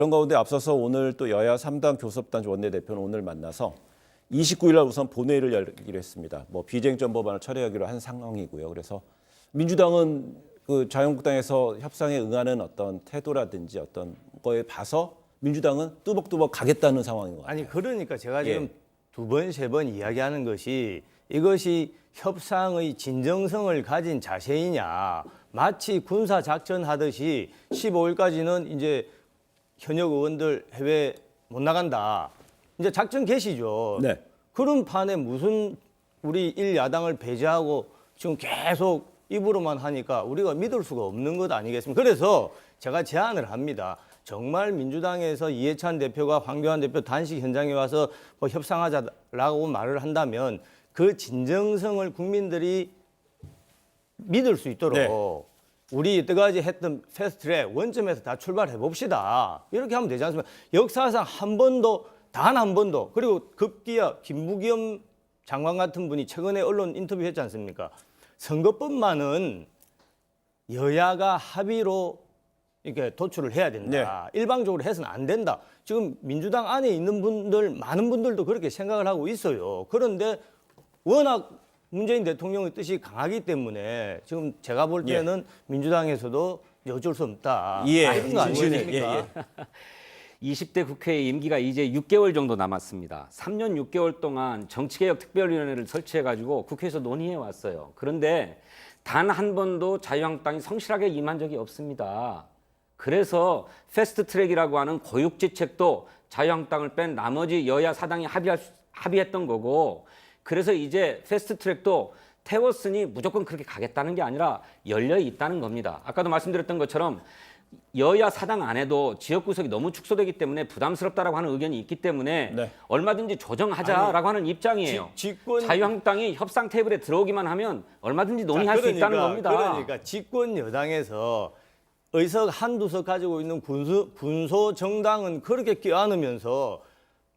그런 가운데 앞서서 오늘 또 여야 3당 교섭단 원내대표는 오늘 만나서 29일 날 우선 본회의를 열기로 했습니다. 뭐 비쟁점 법안을 처리하기로 한 상황이고요. 그래서 민주당은 그 자유한국당에서 협상에 응하는 어떤 태도라든지 어떤 거에 봐서 민주당은 뚜벅뚜벅 가겠다는 상황인 것 같아요. 아니 그러니까 제가 지금 두 번, 세 번 이야기하는 것이 이것이 협상의 진정성을 가진 자세이냐. 마치 군사작전 하듯이 15일까지는 이제 현역 의원들 해외 못 나간다. 이제 작전 개시죠. 네. 그런 판에 무슨 우리 일야당을 배제하고 지금 계속 입으로만 하니까 우리가 믿을 수가 없는 것 아니겠습니까? 그래서 제가 제안을 합니다. 정말 민주당에서 이해찬 대표가 황교안 대표 단식 현장에 와서 뭐 협상하자라고 말을 한다면 그 진정성을 국민들이 믿을 수 있도록 네. 우리 이때까지 했던 패스트트랙 원점에서 다 출발해 봅시다. 이렇게 하면 되지 않습니까? 역사상 한 번도 단 한 번도 그리고 급기야 김부겸 장관 같은 분이 최근에 언론 인터뷰 했지 않습니까? 선거법만은 여야가 합의로 이렇게 도출을 해야 된다. 일방적으로 해서는 안 된다. 지금 민주당 안에 있는 분들, 많은 분들도 그렇게 생각을 하고 있어요. 그런데 워낙 문재인 대통령의 뜻이 강하기 때문에 지금 제가 볼 때는 민주당에서도 어쩔 수 없다. 이런 거 아니겠습니까? 20대 국회 임기가 이제 6개월 정도 남았습니다. 3년 6개월 동안 정치개혁특별위원회를 설치해가지고 국회에서 논의해 왔어요. 그런데 단 한 번도 자유한국당이 성실하게 임한 적이 없습니다. 그래서 패스트트랙이라고 하는 고육지책도 자유한국당을 뺀 나머지 여야 사당이 합의했던 거고, 그래서 이제 패스트트랙도 태웠으니 무조건 그렇게 가겠다는 게 아니라 열려 있다는 겁니다. 아까도 말씀드렸던 것처럼 여야 사당 안에도 지역 구석이 너무 축소되기 때문에 부담스럽다라고 하는 의견이 있기 때문에 얼마든지 조정하자라고 하는 입장이에요. 자유한국당이 협상 테이블에 들어오기만 하면 얼마든지 논의할 수 있다는 겁니다. 그러니까 집권 여당에서 의석 한두 석 가지고 있는 군소 정당은 그렇게 껴안으면서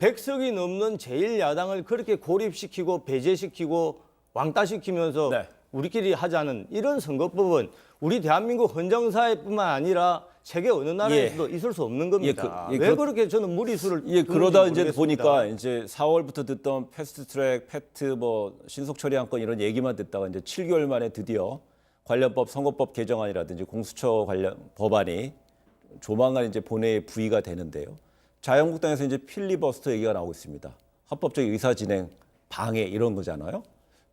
100석이 넘는 제1야당을 그렇게 고립시키고 배제시키고 왕따시키면서 우리끼리 하자는 이런 선거법은 우리 대한민국 헌정사회뿐만 아니라 세계 어느 나라에서도 있을 수 없는 겁니다. 왜 그렇게 저는 무리수를 그러다 이제 모르겠습니다. 보니까 이제 4월부터 듣던 패스트트랙, 팩트 뭐 신속 처리안건 이런 얘기만 듣다가 이제 7개월 만에 드디어 관련법, 선거법 개정안이라든지 공수처 관련 법안이 조만간 이제 본회의에 부의가 되는데요. 자유한국당에서 이제 필리버스터 얘기가 나오고 있습니다. 합법적 의사진행 방해 이런 거잖아요.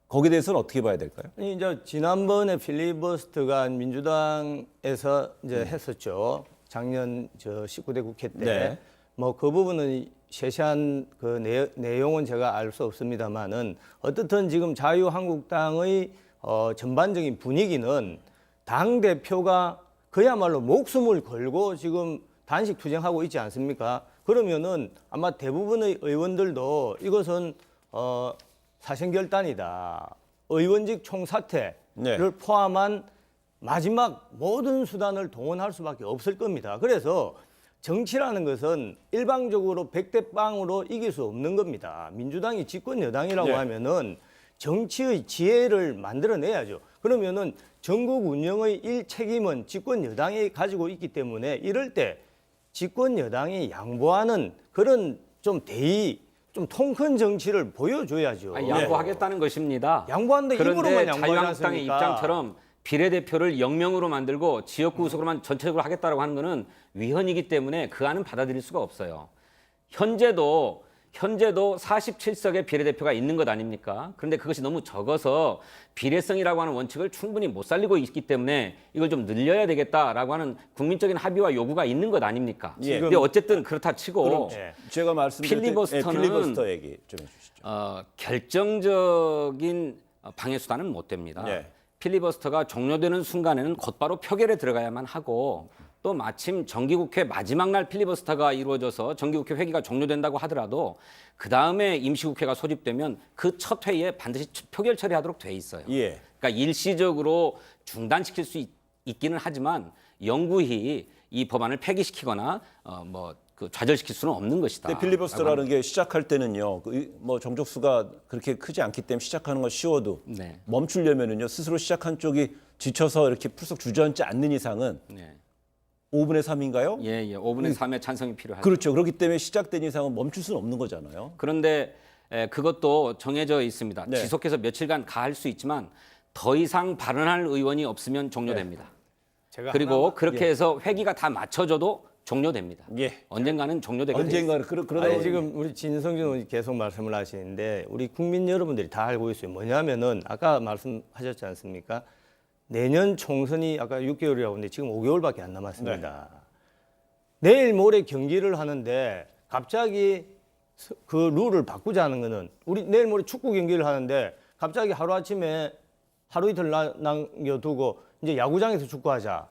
거기에 대해서는 어떻게 봐야 될까요? 이제 지난번에 필리버스터가 민주당에서 이제 했었죠. 작년 19대 국회 때. 뭐 그 부분은 세세한 그 내용은 제가 알 수 없습니다만은 어떻든 지금 자유한국당의 전반적인 분위기는 당 대표가 그야말로 목숨을 걸고 지금 단식 투쟁하고 있지 않습니까? 그러면은 아마 대부분의 의원들도 이것은 사생결단이다. 의원직 총사퇴를 포함한 마지막 모든 수단을 동원할 수밖에 없을 겁니다. 그래서 정치라는 것은 일방적으로 100대 0으로 이길 수 없는 겁니다. 민주당이 집권 여당이라고 하면은 정치의 지혜를 만들어내야죠. 그러면은 전국 운영의 일책임은 집권 여당이 가지고 있기 때문에 이럴 때 집권 여당이 양보하는 그런 좀 통 큰 정치를 보여줘야죠. 양보하겠다는 것입니다. 양보하는데 입으로만 양보하지 자유한국당의 않습니까? 입장처럼 비례대표를 0명으로 만들고 지역구 구석으로만 전체적으로 하겠다고 하는 것은 위헌이기 때문에 그 안은 받아들일 수가 없어요. 현재도 47석의 비례대표가 있는 것 아닙니까? 그런데 그것이 너무 적어서 비례성이라고 하는 원칙을 충분히 못 살리고 있기 때문에 이걸 좀 늘려야 되겠다라고 하는 국민적인 합의와 요구가 있는 것 아닙니까? 근데 어쨌든 그렇다 치고 제가 말씀드린 필리버스터 얘기 좀 해주시죠. 결정적인 방해 수단은 못 됩니다. 필리버스터가 종료되는 순간에는 곧바로 표결에 들어가야만 하고 또 마침 정기국회 마지막 날 필리버스터가 이루어져서 정기국회 회기가 종료된다고 하더라도 그 다음에 임시국회가 소집되면 그 첫 회의에 반드시 표결 처리하도록 돼 있어요. 그러니까 일시적으로 중단시킬 수 있기는 하지만 영구히 이 법안을 폐기시키거나 좌절시킬 수는 없는 것이다. 필리버스터라는 게 시작할 때는요, 뭐 정족수가 그렇게 크지 않기 때문에 시작하는 건 쉬워도 멈추려면은요 스스로 시작한 쪽이 지쳐서 이렇게 풀썩 주저앉지 않는 이상은 5분의 3인가요? 예, 5분의 3의 찬성이 필요하죠. 그렇죠. 그렇기 때문에 시작된 이상은 멈출 수는 없는 거잖아요. 그런데 그것도 정해져 있습니다. 네. 지속해서 며칠간 가할 수 있지만 더 이상 발언할 의원이 없으면 종료됩니다. 제가 그리고 그렇게 해서 회기가 다 맞춰져도 종료됩니다. 예. 언젠가는 종료되게 돼 있어요. 언젠가는 그러다 아니, 보니 지금 우리 진성준 의원이 계속 말씀을 하시는데 우리 국민 여러분들이 다 알고 있어요. 뭐냐면은 아까 말씀하셨지 않습니까? 내년 총선이 아까 6개월이라고 했는데 지금 5개월밖에 안 남았습니다. 내일 모레 경기를 하는데 갑자기 그 룰을 바꾸자는 거는 우리 내일 모레 축구 경기를 하는데 갑자기 하루아침에 하루 이틀 남겨두고 이제 야구장에서 축구하자.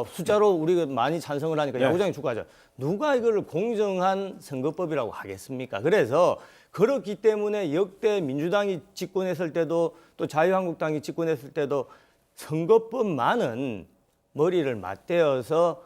숫자로 우리가 많이 찬성을 하니까 네. 야구장에 축구하자. 누가 이거를 공정한 선거법이라고 하겠습니까? 그래서 그렇기 때문에 역대 민주당이 집권했을 때도 또 자유한국당이 집권했을 때도 선거법만은 머리를 맞대어서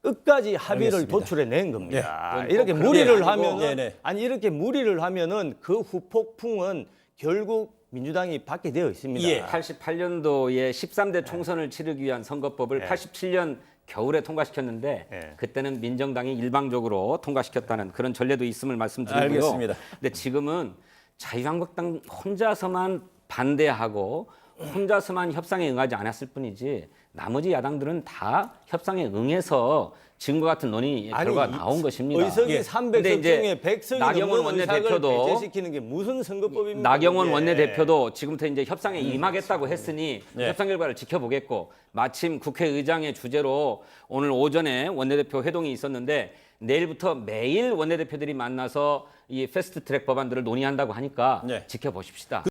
끝까지 합의를 알겠습니다. 도출해낸 겁니다. 예. 이렇게 그건 무리를 아니고, 하면은 네네. 아니 이렇게 무리를 하면은 그 후폭풍은 결국 민주당이 받게 되어 있습니다. 예. 88년도에 13대 총선을 치르기 위한 선거법을 87년 겨울에 통과시켰는데 예. 그때는 민정당이 일방적으로 통과시켰다는 그런 전례도 있음을 말씀드리고요. 알겠습니다. 근데 지금은 자유한국당 혼자서만 반대하고 혼자서만 협상에 응하지 않았을 뿐이지 나머지 야당들은 다 협상에 응해서 지금과 같은 논의 결과가 나온 것입니다. 의석이 예. 300석 중에 100석이 나경원 넘는 의석을 원내대표도 배제시키는 게 무슨 선거법입니까? 나경원 그게? 원내대표도 지금부터 이제 협상에 임하겠다고 했으니 네. 협상 결과를 지켜보겠고 마침 국회의장의 주재로 오늘 오전에 원내대표 회동이 있었는데 내일부터 매일 원내대표들이 만나서 이 패스트트랙 법안들을 논의한다고 하니까 네. 지켜보십시다.